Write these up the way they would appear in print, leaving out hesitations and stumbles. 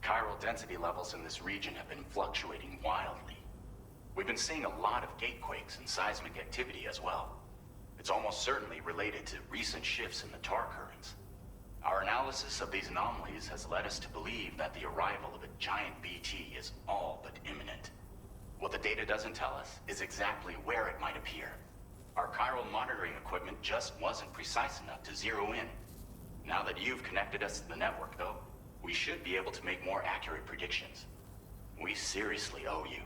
Chiral density levels in this region have been fluctuating wildly. We've been seeing a lot of gatequakes and seismic activity as well. It's almost certainly related to recent shifts in the tar currents. Our analysis of these anomalies has led us to believe that the arrival of a giant BT is all but imminent. What the data doesn't tell us is exactly where it might appear. Our chiral monitoring equipment just wasn't precise enough to zero in. Now that you've connected us to the network, though, we should be able to make more accurate predictions. We seriously owe you.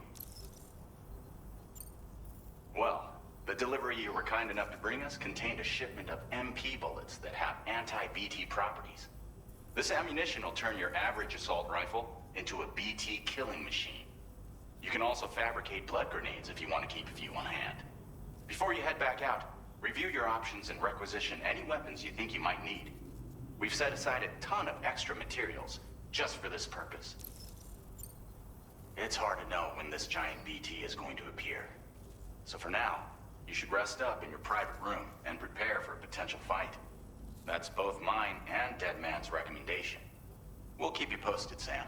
Well, the delivery you were kind enough to bring us contained a shipment of MP bullets that have anti-BT properties. This ammunition will turn your average assault rifle into a BT killing machine. You can also fabricate blood grenades if you want to keep a few on hand. Before you head back out, review your options and requisition any weapons you think you might need. We've set aside a ton of extra materials just for this purpose. It's hard to know when this giant BT is going to appear. So for now, you should rest up in your private room and prepare for a potential fight. That's both mine and Deadman's recommendation. We'll keep you posted, Sam.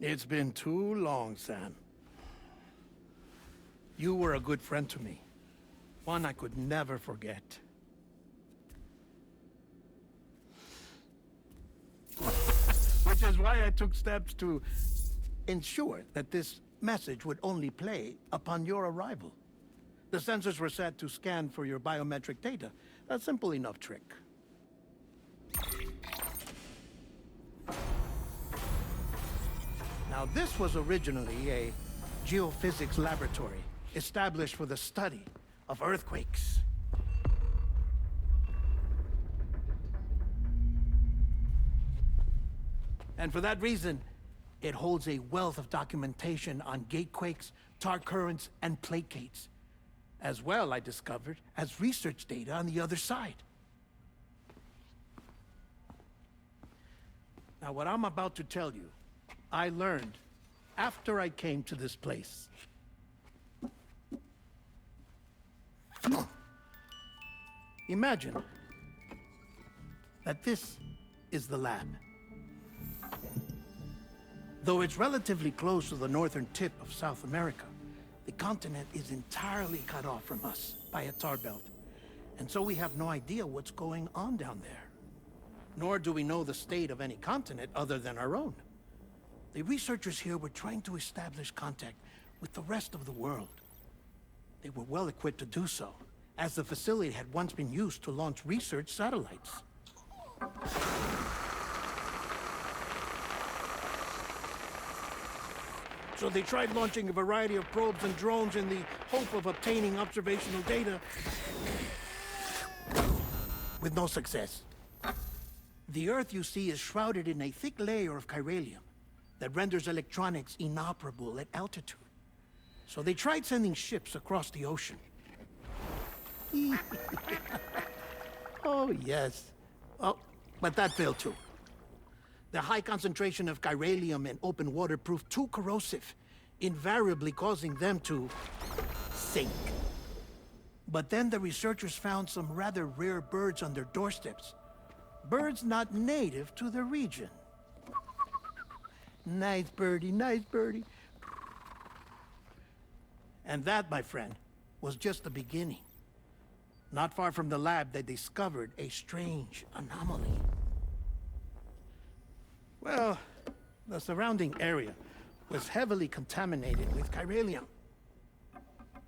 It's been too long, Sam. You were a good friend to me. One I could never forget. Which is why I took steps to ensure that this message would only play upon your arrival. The sensors were set to scan for your biometric data. A simple enough trick. Now, this was originally a geophysics laboratory established for the study of earthquakes. And for that reason, it holds a wealth of documentation on gatequakes, tar currents, and placates. As well, I discovered, as research data on the other side. Now, what I'm about to tell you, I learned after I came to this place. Imagine that this is the lab. Though it's relatively close to the northern tip of South America, the continent is entirely cut off from us by a tar belt. And so we have no idea what's going on down there. Nor do we know the state of any continent other than our own. The researchers here were trying to establish contact with the rest of the world. They were well equipped to do so, as the facility had once been used to launch research satellites. So they tried launching a variety of probes and drones in the hope of obtaining observational data, with no success. The Earth, you see, is shrouded in a thick layer of chiralium that renders electronics inoperable at altitude. So they tried sending ships across the ocean. Oh, yes. Oh, but that failed too. The high concentration of chiralium in open water proved too corrosive, invariably causing them to sink. But then the researchers found some rather rare birds on their doorsteps. Birds not native to the region. Nice birdie, nice birdie. And that, my friend, was just the beginning. Not far from the lab, they discovered a strange anomaly. Well, the surrounding area was heavily contaminated with chiralium.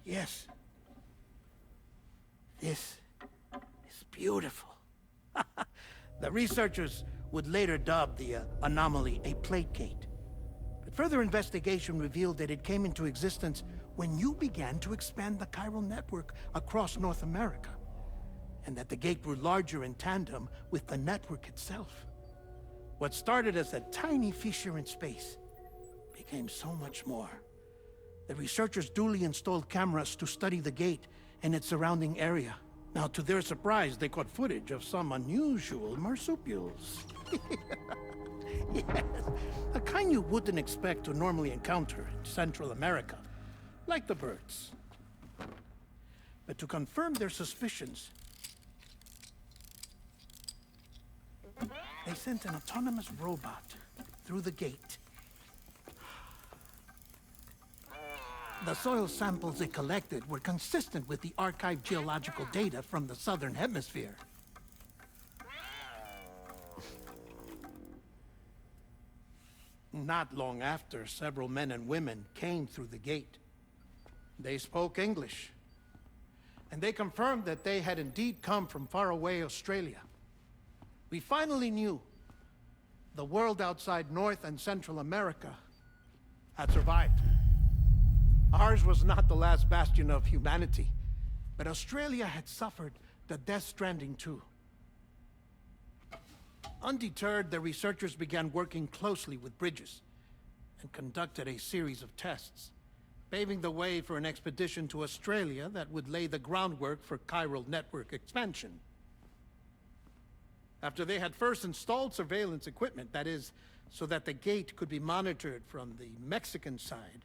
Yes, This is beautiful. The researchers would later dub the anomaly a plate gate. But further investigation revealed that it came into existence when you began to expand the chiral network across North America, and that the gate grew larger in tandem with the network itself. What started as a tiny fissure in space became so much more. The researchers duly installed cameras to study the gate and its surrounding area. Now, to their surprise, they caught footage of some unusual marsupials. Yes, a kind you wouldn't expect to normally encounter in Central America, like the birds. But to confirm their suspicions, they sent an autonomous robot through the gate. The soil samples it collected were consistent with the archived geological data from the southern hemisphere. Not long after, several men and women came through the gate. They spoke English, and they confirmed that they had indeed come from faraway Australia. We finally knew the world outside North and Central America had survived. Ours was not the last bastion of humanity, but Australia had suffered the death stranding too. Undeterred, the researchers began working closely with Bridges and conducted a series of tests, paving the way for an expedition to Australia that would lay the groundwork for chiral network expansion. After they had first installed surveillance equipment, that is, so that the gate could be monitored from the Mexican side,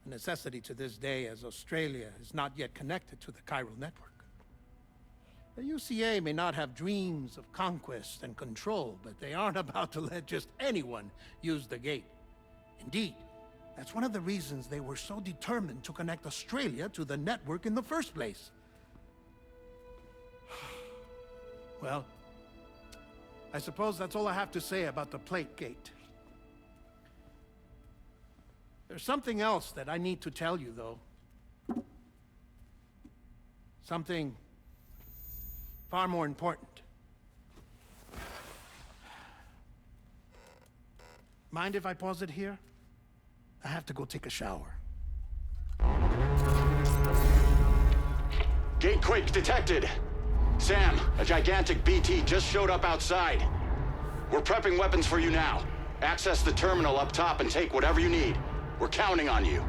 a necessity to this day as Australia is not yet connected to the chiral network. The UCA may not have dreams of conquest and control, but they aren't about to let just anyone use the gate. Indeed, that's one of the reasons they were so determined to connect Australia to the network in the first place. Well, I suppose that's all I have to say about the plate gate. There's something else that I need to tell you, though. Something far more important. Mind if I pause it here? I have to go take a shower. Gatequake detected. Sam, a gigantic BT just showed up outside. We're prepping weapons for you now. Access the terminal up top and take whatever you need. We're counting on you.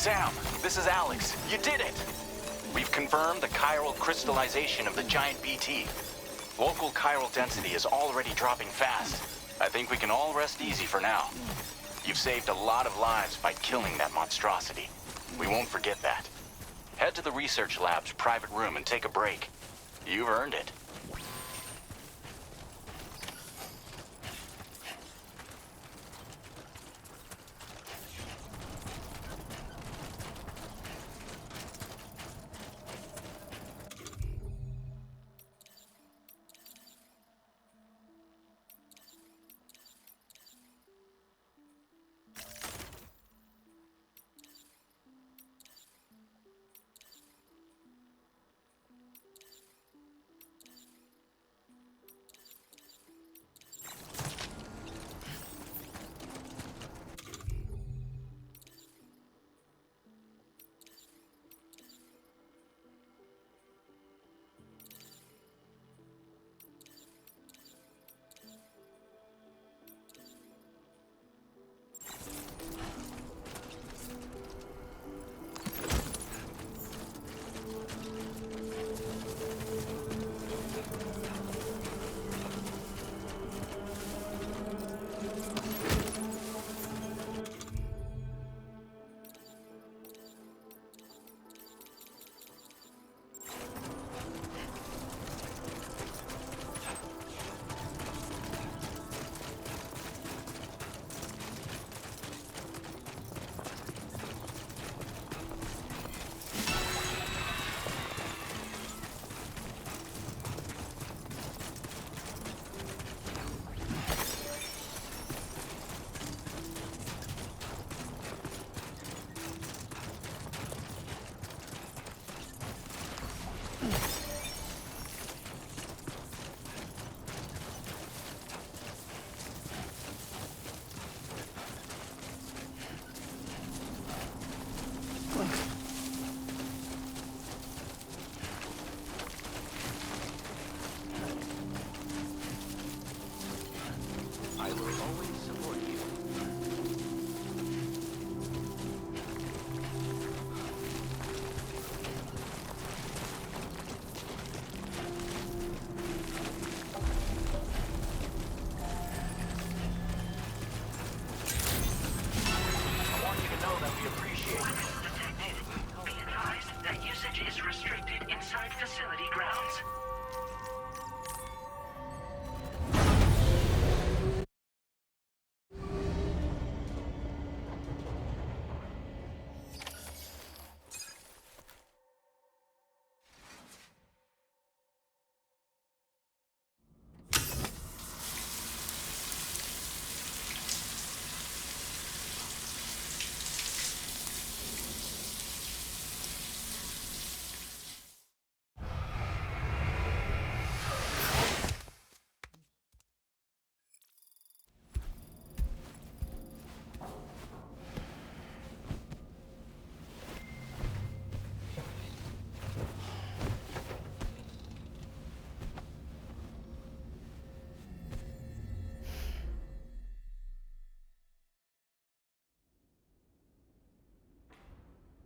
Sam, this is Alex. You did it! We've confirmed the chiral crystallization of the giant BT. Local chiral density is already dropping fast. I think we can all rest easy for now. You've saved a lot of lives by killing that monstrosity. We won't forget that. Head to the research lab's private room and take a break. You've earned it.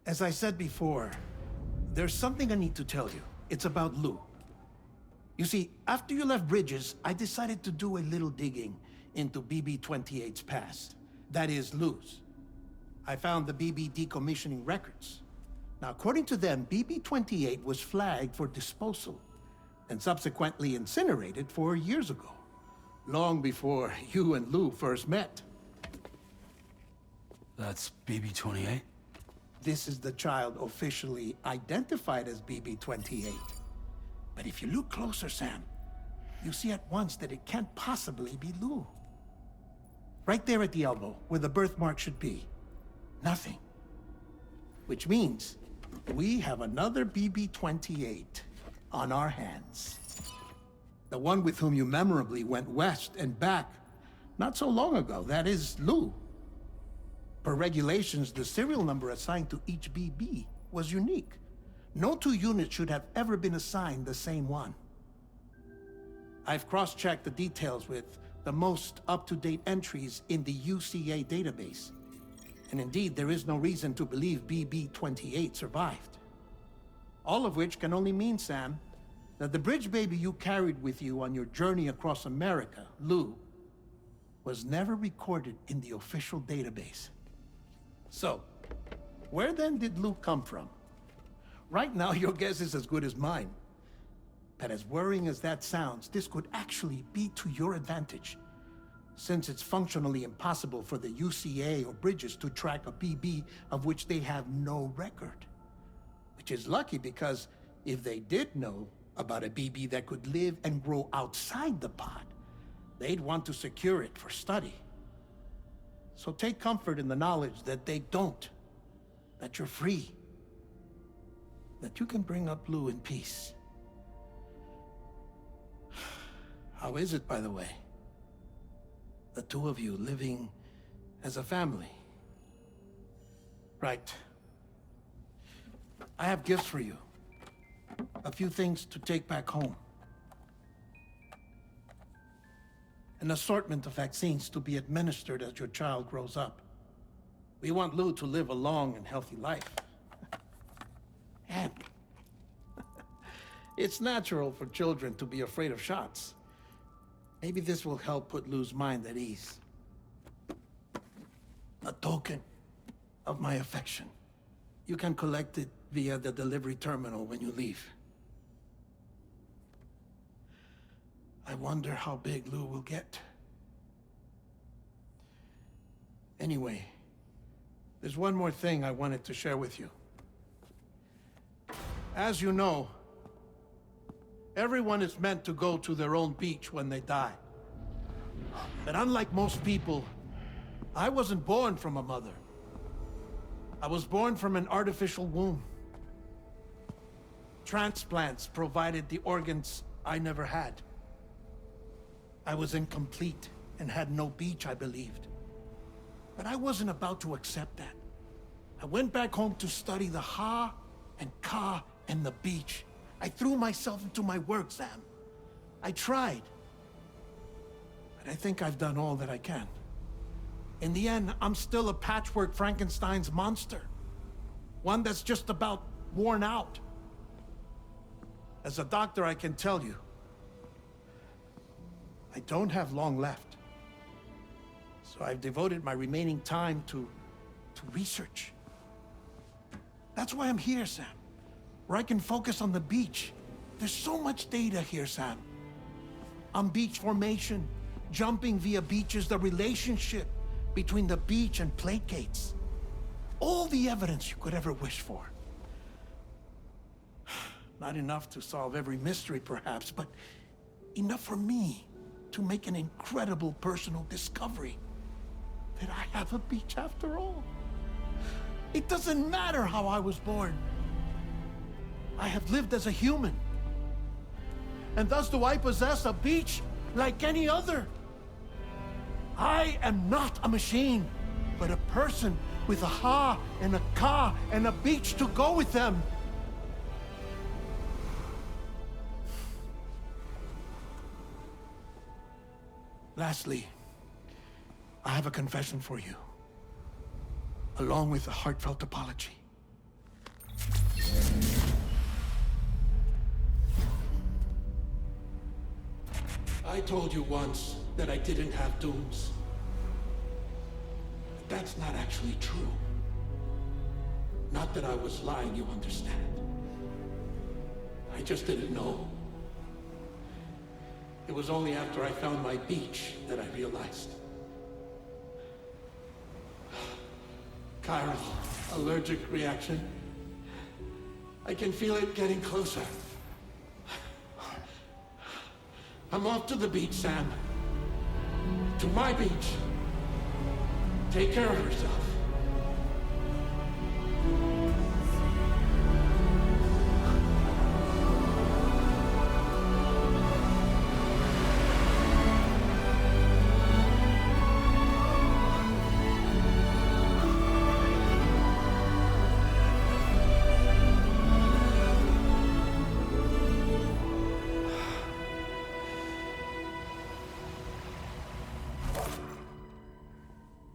As I said before, there's something I need to tell you. It's about Lou. You see, after you left Bridges, I decided to do a little digging into BB-28's past. That is, Lou's. I found the BB decommissioning records. Now, according to them, BB-28 was flagged for disposal and subsequently incinerated 4 years ago, long before you and Lou first met. That's BB-28? This is the child officially identified as BB-28. But if you look closer, Sam, you see at once that it can't possibly be Lou. Right there at the elbow, where the birthmark should be. Nothing. Which means we have another BB-28 on our hands. The one with whom you memorably went west and back not so long ago, that is Lou. Per regulations, the serial number assigned to each BB was unique. No two units should have ever been assigned the same one. I've cross-checked the details with the most up-to-date entries in the UCA database. And indeed, there is no reason to believe BB-28 survived. All of which can only mean, Sam, that the bridge baby you carried with you on your journey across America, Lou, was never recorded in the official database. So, where then did Lou come from? Right now, your guess is as good as mine. But as worrying as that sounds, this could actually be to your advantage, since it's functionally impossible for the UCA or Bridges to track a BB of which they have no record. Which is lucky, because if they did know about a BB that could live and grow outside the pod, they'd want to secure it for study. So take comfort in the knowledge that they don't, that you're free, that you can bring up Lou in peace. How is it, by the way? The two of you living as a family. Right. I have gifts for you. A few things to take back home. An assortment of vaccines to be administered as your child grows up. We want Lou to live a long and healthy life. And it's natural for children to be afraid of shots. Maybe this will help put Lou's mind at ease. A token of my affection. You can collect it via the delivery terminal when you leave. I wonder how big Lou will get. Anyway, there's one more thing I wanted to share with you. As you know, everyone is meant to go to their own beach when they die. But unlike most people, I wasn't born from a mother. I was born from an artificial womb. Transplants provided the organs I never had. I was incomplete and had no beach, I believed. But I wasn't about to accept that. I went back home to study the Ha and Ka and the beach. I threw myself into my work, Sam. I tried. But I think I've done all that I can. In the end, I'm still a patchwork Frankenstein's monster. One that's just about worn out. As a doctor, I can tell you, I don't have long left. So I've devoted my remaining time to research. That's why I'm here, Sam. Where I can focus on the beach. There's so much data here, Sam. On beach formation, jumping via beaches, the relationship between the beach and plate gates. All the evidence you could ever wish for. Not enough to solve every mystery, perhaps, but enough for me to make an incredible personal discovery. That I have a beach after all. It doesn't matter how I was born. I have lived as a human. And thus do I possess a beach like any other. I am not a machine, but a person with a Ha and a Ka and a beach to go with them. Lastly, I have a confession for you, along with a heartfelt apology. I told you once that I didn't have dooms. But that's not actually true. Not that I was lying, you understand. I just didn't know. It was only after I found my beach that I realized. Chiral allergic reaction. I can feel it getting closer. I'm off to the beach, Sam. To my beach. Take care of yourself.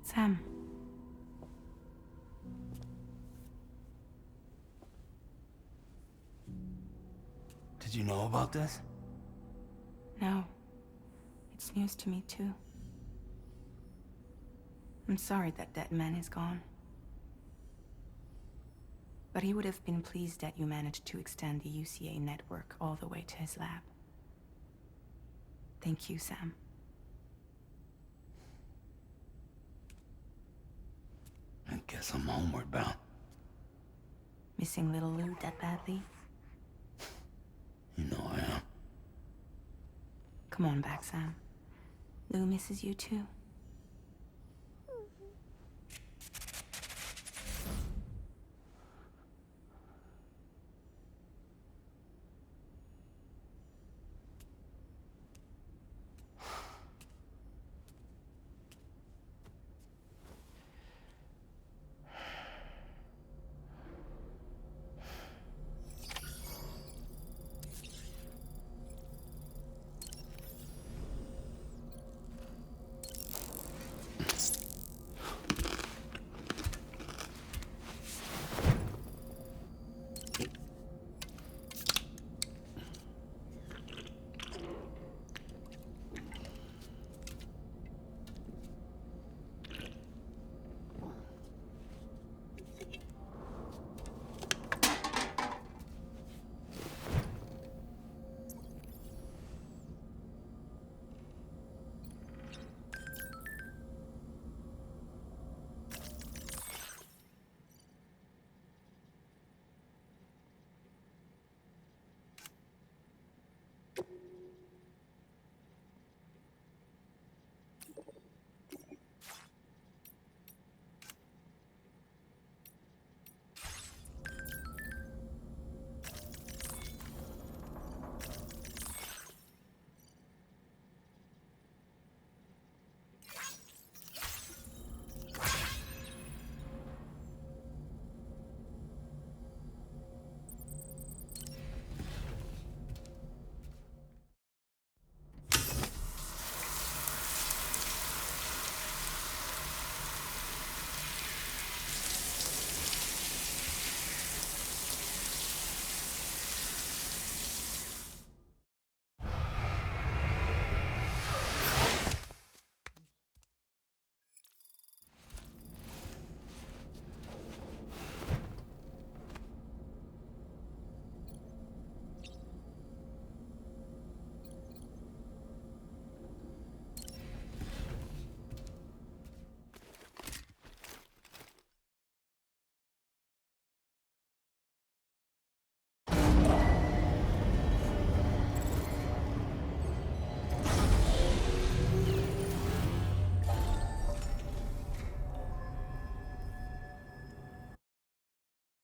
Sam, Did you know about this? No. It's news to me, too. I'm sorry that man is gone. But he would have been pleased that you managed to extend the UCA network all the way to his lab. Thank you, Sam. I guess I'm homeward bound. Missing little Lou that badly? You know I am. Come on back, Sam. Lou misses you too.